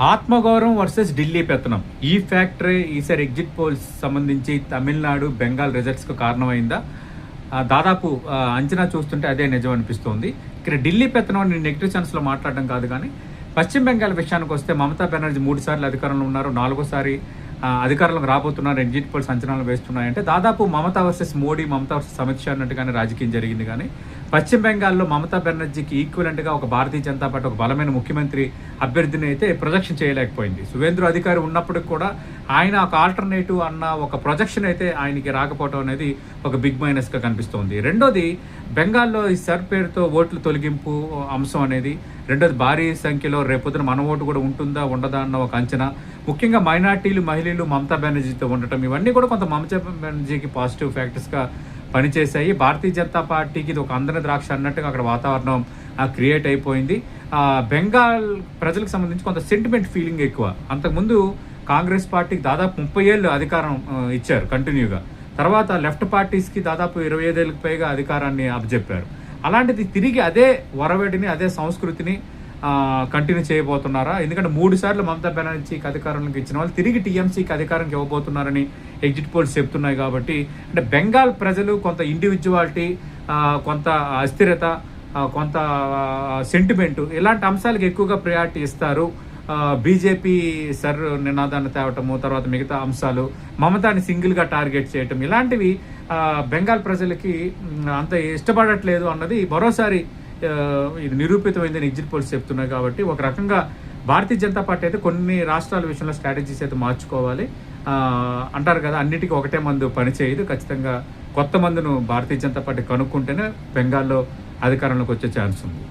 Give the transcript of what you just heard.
ఆత్మగౌరవం వర్సెస్ ఢిల్లీ పెత్తనం. ఈ ఫ్యాక్టరీ ఈసారి ఎగ్జిట్ పోల్స్ సంబంధించి తమిళనాడు, బెంగాల్ రిజల్ట్స్కు కారణమైందా? దాదాపు అంచనా చూస్తుంటే అదే నిజం అనిపిస్తోంది. ఇక్కడ ఢిల్లీ పెత్తనం అని నెగిటివ్ సెన్స్లో మాట్లాడడం కాదు, కానీ పశ్చిమ బెంగాల్ విషయానికి వస్తే మమతా బెనర్జీ 3 సార్లు అధికారంలో ఉన్నారు, 4వసారి అధికారంలోకి రాబోతున్నారు, ఎగ్జిట్ పోల్స్ అంచనాలు వేస్తున్నాయంటే దాదాపు మమతా వర్సెస్ మోడీ, మమతా వర్సెస్ అమిత్ షా అన్నట్టుగానే రాజకీయం జరిగింది. కానీ పశ్చిమ బెంగాల్లో మమతా బెనర్జీకి ఈక్వలెంట్గా ఒక భారతీయ జనతా పార్టీ ఒక బలమైన ముఖ్యమంత్రి అభ్యర్థిని అయితే ప్రొజెక్షన్ చేయలేకపోయింది. సువేంద్రు అధికారి ఉన్నప్పటికి కూడా ఆయన ఒక ఆల్టర్నేటివ్ అన్న ఒక ప్రొజెక్షన్ అయితే ఆయనకి రాకపోవడం అనేది ఒక బిగ్ మైనస్గా కనిపిస్తోంది. రెండోది, బెంగాల్లో ఈ సర్ పేరుతో ఓట్లు తొలగింపు అంశం అనేది రెండోది, భారీ సంఖ్యలో రేపొద్దున మన ఓటు కూడా ఉంటుందా ఉండదా అన్న ఒక అంచనా, ముఖ్యంగా మైనార్టీలు, మహిళలు మమతా బెనర్జీతో ఉండటం, ఇవన్నీ కూడా కొంత మమతా బెనర్జీకి పాజిటివ్ ఫ్యాక్టర్స్గా పనిచేశాయి. భారతీయ జనతా పార్టీకి ఇది ఒక అందని ద్రాక్ష అన్నట్టుగా అక్కడ వాతావరణం క్రియేట్ అయిపోయింది. బెంగాల్ ప్రజలకు సంబంధించి కొంత సెంటిమెంట్ ఫీలింగ్ ఎక్కువ. అంతకుముందు కాంగ్రెస్ పార్టీకి దాదాపు 30 ఏళ్ళు అధికారం ఇచ్చారు కంటిన్యూగా. తర్వాత లెఫ్ట్ పార్టీస్కి దాదాపు 25 ఏళ్ళకి పైగా అధికారాన్ని అప్పచెప్పారు. అలాంటిది తిరిగి అదే వరవడిని, అదే సంస్కృతిని కంటిన్యూ చేయబోతున్నారా? ఎందుకంటే 3 సార్లు మమతా బెనర్జీకి అధికారంలోకి ఇచ్చిన వాళ్ళు తిరిగి టీఎంసీకి అధికారం ఇవ్వబోతున్నారని ఎగ్జిట్ పోల్స్ చెప్తున్నాయి. కాబట్టి అంటే బెంగాల్ ప్రజలు కొంత ఇండివిజువాలిటీ, కొంత అస్థిరత, కొంత సెంటిమెంటు, ఇలాంటి అంశాలకు ఎక్కువగా ప్రయారిటీ ఇస్తారు. బీజేపీ సర్ నినాదాన్ని తేవటము, తర్వాత మిగతా అంశాలు, మమతాని సింగిల్గా టార్గెట్ చేయటం, ఇలాంటివి బెంగాల్ ప్రజలకి అంత ఇష్టపడట్లేదు అన్నది మరోసారి ఇది నిరూపితమైందని ఎగ్జిట్ పోల్స్ చెప్తున్నాయి. కాబట్టి ఒక రకంగా భారతీయ జనతా పార్టీ అయితే కొన్ని రాష్ట్రాల విషయంలో స్ట్రాటజీస్ అయితే మార్చుకోవాలి. అంటారు కదా, అన్నిటికీ ఒకటే మందు పనిచేయదు. ఖచ్చితంగా కొత్త మందును భారతీయ జనతా పార్టీ కనుక్కుంటేనే బెంగాల్లో అధికారంలోకి వచ్చే ఛాన్స్ ఉంది.